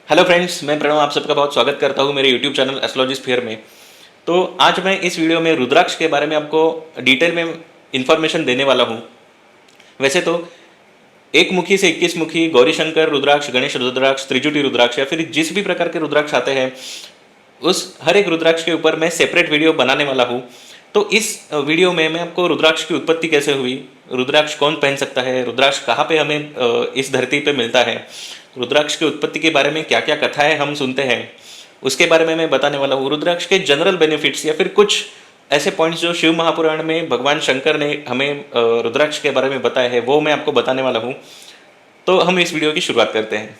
Hello friends, मैं प्रणव आप सबका बहुत स्वागत करता हूँ मेरे यूट्यूब चैनल एस्ट्रोलॉजी स्फीयर में। तो आज मैं इस वीडियो में रुद्राक्ष के बारे में आपको डिटेल में इन्फॉर्मेशन देने वाला हूँ। वैसे तो एक मुखी से 21 मुखी, गौरी शंकर रुद्राक्ष, गणेश रुद्राक्ष, त्रिजुटी रुद्राक्ष या फिर जिस भी प्रकार के रुद्राक्ष आते हैं उस हर एक रुद्राक्ष के ऊपर मैं सेपरेट वीडियो बनाने वाला हूँ। तो इस वीडियो में मैं आपको रुद्राक्ष की उत्पत्ति कैसे हुई, रुद्राक्ष कौन पहन सकता है, रुद्राक्ष कहाँ पे हमें इस धरती पे मिलता है, रुद्राक्ष की उत्पत्ति के बारे में क्या क्या कथाएं हम सुनते हैं उसके बारे में मैं बताने वाला हूँ। रुद्राक्ष के जनरल बेनिफिट्स या फिर कुछ ऐसे पॉइंट्स जो शिव महापुराण में भगवान शंकर ने हमें रुद्राक्ष के बारे में बताया है वो मैं आपको बताने वाला हूँ। तो हम इस वीडियो की शुरुआत करते हैं।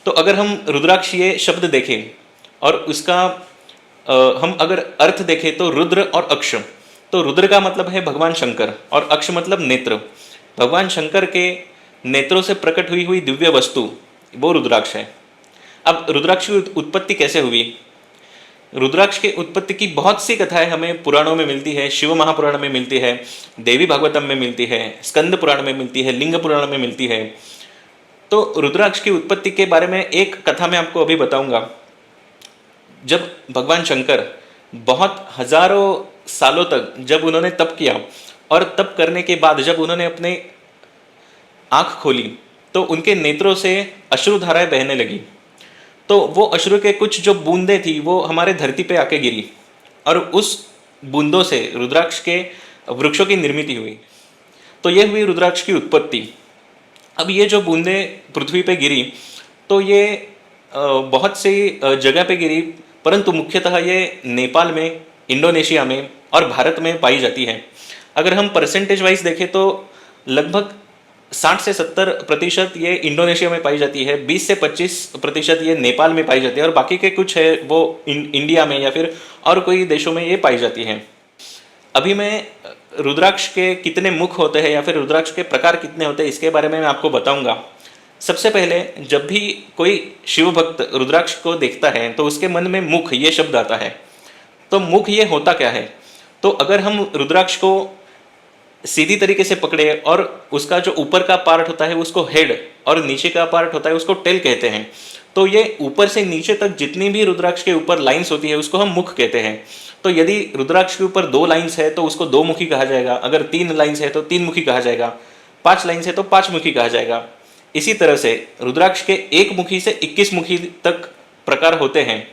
तो अगर हम रुद्राक्ष ये शब्द देखें और उसका हम अगर अर्थ देखें तो रुद्र और अक्ष। तो रुद्र का मतलब है भगवान शंकर और अक्ष मतलब नेत्र। भगवान शंकर के नेत्रों से प्रकट हुई हुई दिव्य वस्तु वो रुद्राक्ष है। अब रुद्राक्ष की उत्पत्ति कैसे हुई? रुद्राक्ष के उत्पत्ति की बहुत सी कथाएं हमें पुराणों में मिलती है, शिव महापुराण में मिलती है, देवी भागवतम में मिलती है, स्कंद पुराण में मिलती है, लिंग पुराण में मिलती है। तो रुद्राक्ष की उत्पत्ति के बारे में एक कथा मैं आपको अभी बताऊंगा। जब भगवान शंकर बहुत हजारों सालों तक जब उन्होंने तप किया और तप करने के बाद जब उन्होंने अपने आंख खोली तो उनके नेत्रों से अश्रुधाराएं बहने लगी। तो वो अश्रु के कुछ जो बूंदें थी वो हमारे धरती पे आके गिरी और उस बूंदों से रुद्राक्ष के वृक्षों की निर्मित हुई। तो ये हुई रुद्राक्ष की उत्पत्ति। अब ये जो बूंदें पृथ्वी पे गिरी तो ये बहुत सी जगह पे गिरी, परंतु मुख्यतः ये नेपाल में, इंडोनेशिया में और भारत में पाई जाती है। अगर हम परसेंटेज वाइज देखें तो लगभग 60 से 70% ये इंडोनेशिया में पाई जाती है, 20 से 25% ये नेपाल में पाई जाती है और बाकी के कुछ है वो इंडिया में या फिर और कोई देशों में ये पाई जाती हैं। अभी मैं रुद्राक्ष के कितने मुख होते हैं या फिर रुद्राक्ष के प्रकार कितने होते हैं इसके बारे में मैं आपको बताऊंगा। सबसे पहले जब भी कोई शिव भक्त रुद्राक्ष को देखता है तो उसके मन में मुख ये शब्द आता है। तो मुख ये होता क्या है? तो अगर हम रुद्राक्ष को सीधी तरीके से पकड़े और उसका जो ऊपर का पार्ट होता है उसको हेड और नीचे का पार्ट होता है उसको टेल कहते हैं। तो ये ऊपर से नीचे तक जितनी भी रुद्राक्ष के ऊपर लाइंस होती है उसको हम मुख कहते हैं। तो यदि रुद्राक्ष के ऊपर 2 लाइंस है तो उसको 2 मुखी कहा जाएगा, अगर 3 लाइंस है तो 3 मुखी कहा जाएगा, 5 लाइंस है तो 5 मुखी कहा जाएगा। इसी तरह से रुद्राक्ष के 1 मुखी से 21 मुखी तक प्रकार होते हैं।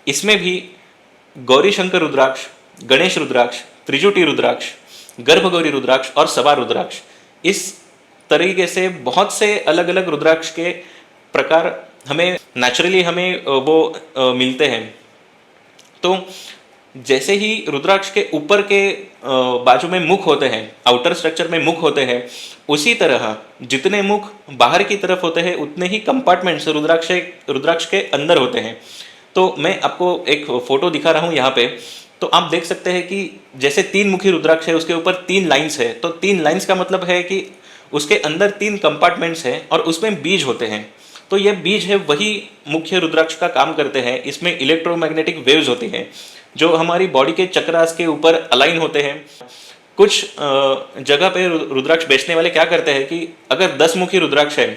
इसमें भी गौरी शंकर रुद्राक्ष, गणेश रुद्राक्ष, त्रिजुटी रुद्राक्ष, गर्भगौरी रुद्राक्ष और सवा रुद्राक्ष, इस तरीके से बहुत से अलग अलग रुद्राक्ष के प्रकार हमें नेचुरली हमें वो मिलते हैं। तो जैसे ही रुद्राक्ष के ऊपर के बाजू में मुख होते हैं, आउटर स्ट्रक्चर में मुख होते हैं, उसी तरह जितने मुख बाहर की तरफ होते हैं उतने ही कंपार्टमेंट्स रुद्राक्ष के अंदर होते हैं। तो मैं आपको एक फोटो दिखा रहा हूँ यहाँ पे। तो आप देख सकते हैं कि जैसे 3 मुखी रुद्राक्ष है उसके ऊपर 3 लाइंस है। तो 3 लाइंस का मतलब है कि उसके अंदर 3 कंपार्टमेंट्स हैं और उसमें बीज होते हैं। तो ये बीज है वही मुख्य रुद्राक्ष का काम करते हैं। इसमें इलेक्ट्रोमैग्नेटिक वेव्स होती हैं जो हमारी बॉडी के चक्रास के ऊपर अलाइन होते हैं। कुछ जगह पे रुद्राक्ष बेचने वाले क्या करते हैं कि अगर 10 मुखी रुद्राक्ष है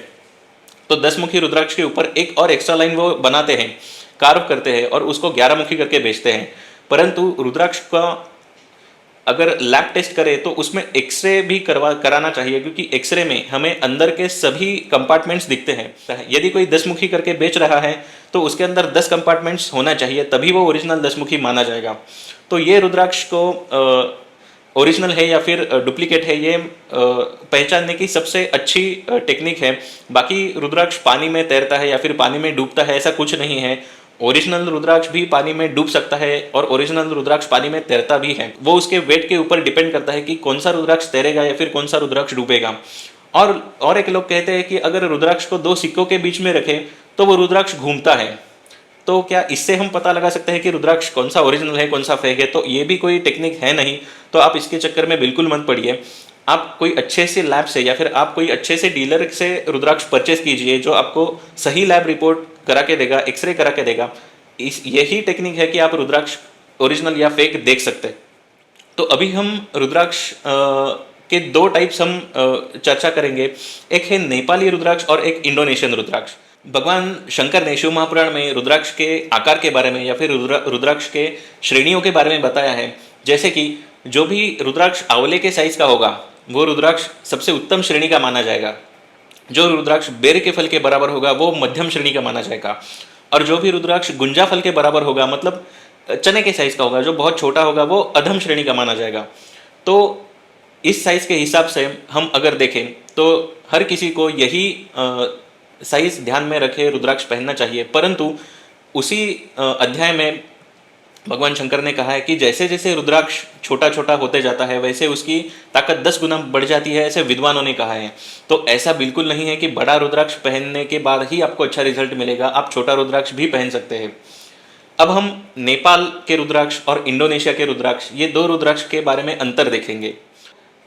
तो 10 मुखी रुद्राक्ष के ऊपर एक और एक्स्ट्रा लाइन वो बनाते हैं, कार्व करते हैं और उसको 11 मुखी करके बेचते हैं। परंतु रुद्राक्ष का अगर लैब टेस्ट करें तो उसमें एक्सरे भी कराना चाहिए, क्योंकि एक्सरे में हमें अंदर के सभी कंपार्टमेंट्स दिखते हैं। यदि कोई 10 मुखी करके बेच रहा है तो उसके अंदर 10 कंपार्टमेंट्स होना चाहिए, तभी वो ओरिजिनल 10 मुखी माना जाएगा। तो ये रुद्राक्ष को ओरिजिनल है या फिर डुप्लीकेट है ये पहचानने की सबसे अच्छी टेक्निक है। बाकी रुद्राक्ष पानी में तैरता है या फिर पानी में डूबता है ऐसा कुछ नहीं है। ओरिजिनल रुद्राक्ष भी पानी में डूब सकता है और ओरिजिनल रुद्राक्ष पानी में तैरता भी है। वो उसके वेट के ऊपर डिपेंड करता है कि कौन सा रुद्राक्ष तैरेगा या फिर कौन सा रुद्राक्ष डूबेगा। और एक लोग कहते हैं कि अगर रुद्राक्ष को 2 सिक्कों के बीच में रखें तो वो रुद्राक्ष घूमता है। तो क्या इससे हम पता लगा सकते हैं कि रुद्राक्ष कौन सा ओरिजिनल है कौन सा फेक है? तो ये भी कोई टेक्निक है नहीं। तो आप इसके चक्कर में बिल्कुल मत पड़िए। आप कोई अच्छे से लैब से या फिर आप कोई अच्छे से डीलर से रुद्राक्ष परचेस कीजिए जो आपको सही लैब रिपोर्ट करा के देगा, एक्सरे करा के देगा। यही टेक्निक है कि आप रुद्राक्ष ओरिजिनल या फेक देख सकते हैं। तो अभी हम रुद्राक्ष के 2 टाइप्स हम चर्चा करेंगे। एक है नेपाली रुद्राक्ष और एक इंडोनेशियन रुद्राक्ष। भगवान शंकर ने शिव महापुराण में रुद्राक्ष के आकार के बारे में या फिर रुद्राक्ष के श्रेणियों के बारे में बताया है। जैसे कि जो भी रुद्राक्ष आंवले के साइज का होगा वो रुद्राक्ष सबसे उत्तम श्रेणी का माना जाएगा। जो रुद्राक्ष बेर के फल के बराबर होगा वो मध्यम श्रेणी का माना जाएगा। और जो भी रुद्राक्ष गुंजा फल के बराबर होगा, मतलब चने के साइज का होगा, जो बहुत छोटा होगा, वो अधम श्रेणी का माना जाएगा। तो इस साइज के हिसाब से हम अगर देखें तो हर किसी को यही साइज ध्यान में रखे रुद्राक्ष पहनना चाहिए। परंतु उसी अध्याय में भगवान शंकर ने कहा है कि जैसे जैसे रुद्राक्ष छोटा छोटा होते जाता है वैसे उसकी ताकत 10 गुना बढ़ जाती है, ऐसे विद्वानों ने कहा है। तो ऐसा बिल्कुल नहीं है कि बड़ा रुद्राक्ष पहनने के बाद ही आपको अच्छा रिजल्ट मिलेगा, आप छोटा रुद्राक्ष भी पहन सकते हैं। अब हम नेपाल के रुद्राक्ष और इंडोनेशिया के रुद्राक्ष, ये दो रुद्राक्ष के बारे में अंतर देखेंगे।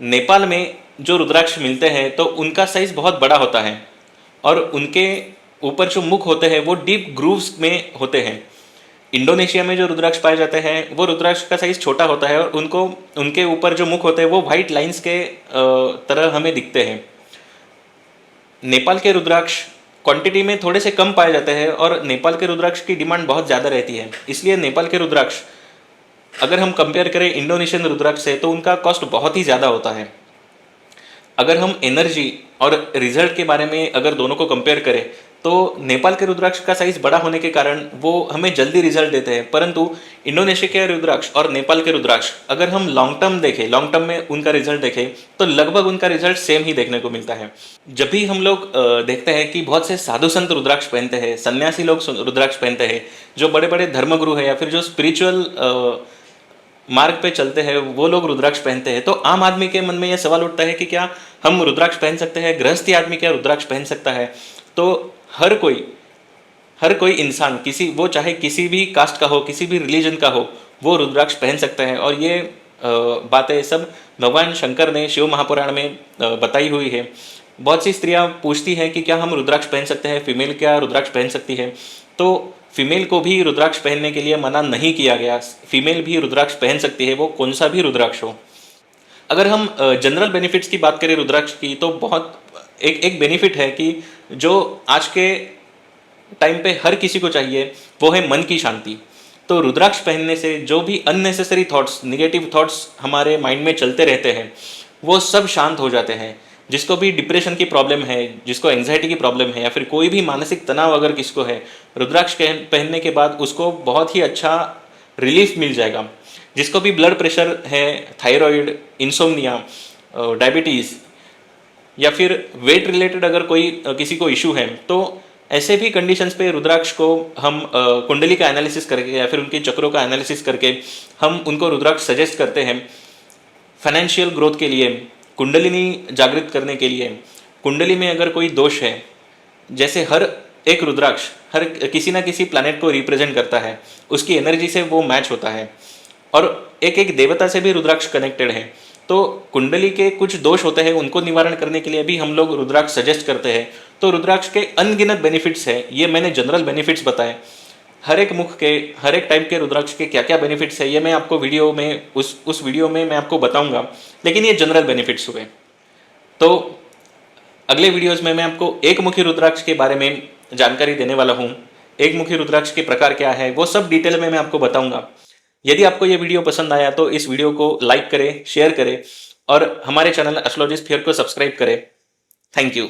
नेपाल में जो रुद्राक्ष मिलते हैं तो उनका साइज बहुत बड़ा होता है और उनके ऊपर जो मुख होते हैं वो डीप ग्रूव्स में होते हैं। इंडोनेशिया में जो रुद्राक्ष पाए जाते हैं वो रुद्राक्ष का साइज छोटा होता है और उनके ऊपर जो मुख होते हैं वो वाइट लाइंस के तरह हमें दिखते हैं। नेपाल के रुद्राक्ष क्वांटिटी में थोड़े से कम पाए जाते हैं और नेपाल के रुद्राक्ष की डिमांड बहुत ज़्यादा रहती है। इसलिए नेपाल के रुद्राक्ष अगर हम कंपेयर करें इंडोनेशियन रुद्राक्ष से तो उनका कॉस्ट बहुत ही ज़्यादा होता है। अगर हम एनर्जी और रिजल्ट के बारे में अगर दोनों को कंपेयर करें तो नेपाल के रुद्राक्ष का साइज बड़ा होने के कारण वो हमें जल्दी रिजल्ट देते हैं। परंतु इंडोनेशिया के रुद्राक्ष और नेपाल के रुद्राक्ष अगर हम लॉन्ग टर्म देखें, लॉन्ग टर्म में उनका रिजल्ट देखें तो लगभग उनका रिजल्ट सेम ही देखने को मिलता है। जब भी हम लोग देखते हैं कि बहुत से साधु संत रुद्राक्ष पहनते हैं, सन्यासी लोग रुद्राक्ष पहनते हैं, जो बड़े बड़े धर्मगुरु है या फिर जो स्पिरिचुअल मार्ग पे चलते हैं वो लोग रुद्राक्ष पहनते हैं, तो आम आदमी के मन में यह सवाल उठता है कि क्या हम रुद्राक्ष पहन सकते हैं, गृहस्थी आदमी क्या रुद्राक्ष पहन सकता है? तो हर कोई इंसान, वो चाहे किसी भी कास्ट का हो, किसी भी रिलीजन का हो, वो रुद्राक्ष पहन सकता है। और ये बातें सब भगवान शंकर ने शिव महापुराण में बताई हुई है। बहुत सी स्त्रियां पूछती हैं कि क्या हम रुद्राक्ष पहन सकते हैं, फीमेल क्या रुद्राक्ष पहन सकती है? तो फीमेल को भी रुद्राक्ष पहनने के लिए मना नहीं किया गया, फीमेल भी रुद्राक्ष पहन सकती है, वो कौन सा भी रुद्राक्ष हो। अगर हम जनरल बेनिफिट्स की बात करें रुद्राक्ष की तो बहुत एक बेनिफिट है कि जो आज के टाइम पे हर किसी को चाहिए वो है मन की शांति। तो रुद्राक्ष पहनने से जो भी अननेसेसरी थॉट्स, निगेटिव थॉट्स हमारे माइंड में चलते रहते हैं वो सब शांत हो जाते हैं। जिसको भी डिप्रेशन की प्रॉब्लम है, जिसको एंग्जाइटी की प्रॉब्लम है या फिर कोई भी मानसिक तनाव अगर किसको है, रुद्राक्ष पहनने के बाद उसको बहुत ही अच्छा रिलीफ मिल जाएगा। जिसको भी ब्लड प्रेशर है, थायराइड, इंसोम्निया, डायबिटीज़ या फिर वेट रिलेटेड अगर कोई किसी को इशू है तो ऐसे भी कंडीशंस पे रुद्राक्ष को हम कुंडली का एनालिसिस करके या फिर उनके चक्रों का एनालिसिस करके हम उनको रुद्राक्ष सजेस्ट करते हैं। फाइनेंशियल ग्रोथ के लिए, कुंडलिनी जागृत करने के लिए, कुंडली में अगर कोई दोष है, जैसे हर एक रुद्राक्ष हर किसी ना किसी प्लैनेट को रिप्रेजेंट करता है, उसकी एनर्जी से वो मैच होता है और एक एक देवता से भी रुद्राक्ष कनेक्टेड है। तो कुंडली के कुछ दोष होते हैं, उनको निवारण करने के लिए भी हम लोग रुद्राक्ष सजेस्ट करते हैं। तो रुद्राक्ष के अनगिनत बेनिफिट्स है, ये मैंने जनरल बेनिफिट्स बताए। हर एक मुख के, हर एक टाइप के रुद्राक्ष के क्या क्या बेनिफिट्स है ये मैं आपको वीडियो में उस वीडियो में मैं आपको बताऊंगा, लेकिन ये जनरल बेनिफिट्स हुए। तो अगले वीडियोस में मैं आपको एक मुखी रुद्राक्ष के बारे में जानकारी देने वाला हूँ। एक मुखी रुद्राक्ष के प्रकार क्या है वो सब डिटेल में मैं आपको बताऊंगा। यदि आपको ये वीडियो पसंद आया तो इस वीडियो को लाइक करें, शेयर करें और हमारे चैनल एस्ट्रोलॉजी स्फीयर को सब्सक्राइब करें। Thank you.